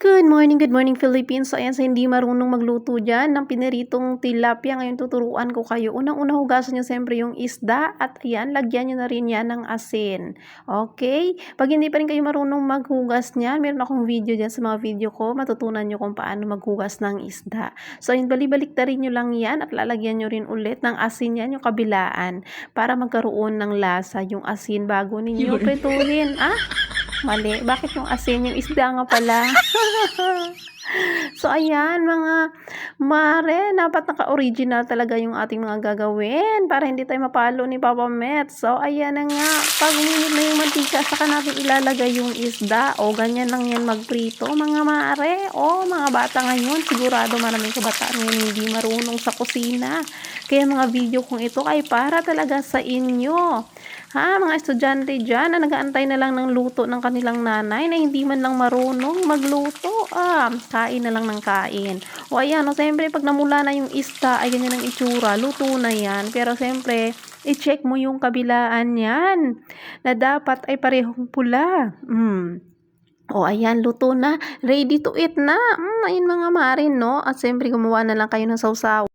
Good morning Philippines. So ayan, sa hindi marunong magluto dyan ng piniritong tilapia, ngayon tuturuan ko kayo. Unang-una hugasan nyo siyempre yung isda at ayan, lagyan nyo na rin yan ng asin. Okay? Pag hindi pa rin kayo marunong maghugas niyan, meron akong video dyan sa mga video ko, matutunan nyo kung paano maghugas ng isda. So ayun, balibalik na rin nyo lang yan at lalagyan nyo rin ulit ng asin yan, yung kabilaan, para magkaroon ng lasa yung asin bago ninyo prituhin. Mali. Bakit yung asin? Yung isda nga pala. So, ayan mga mare, dapat naka-original talaga yung ating mga gagawin para hindi tayo mapalo ni Papa Met. So, ayan na nga. Pag uminit na yung mantika, saka natin ilalagay yung isda. O, ganyan lang yan magprito, mga mare. O, mga bata ngayon, sigurado maraming kabataan ngayon hindi marunong sa kusina. Kaya mga video kong ito ay para talaga sa inyo. Mga estudyante dyan na nag-aantay na lang ng luto ng kanilang nanay na hindi man lang marunong magluto. Kain na lang ng kain. O ayan, siyempre pag namula na yung isda, ay ganyan ang itsura, luto na yan. Pero siyempre, i-check mo yung kabilaan yan na dapat ay parehong pula. O ayan, luto na. Ready to eat na. Ayun mga marin, no? At siyempre gumawa na lang kayo ng sausaw.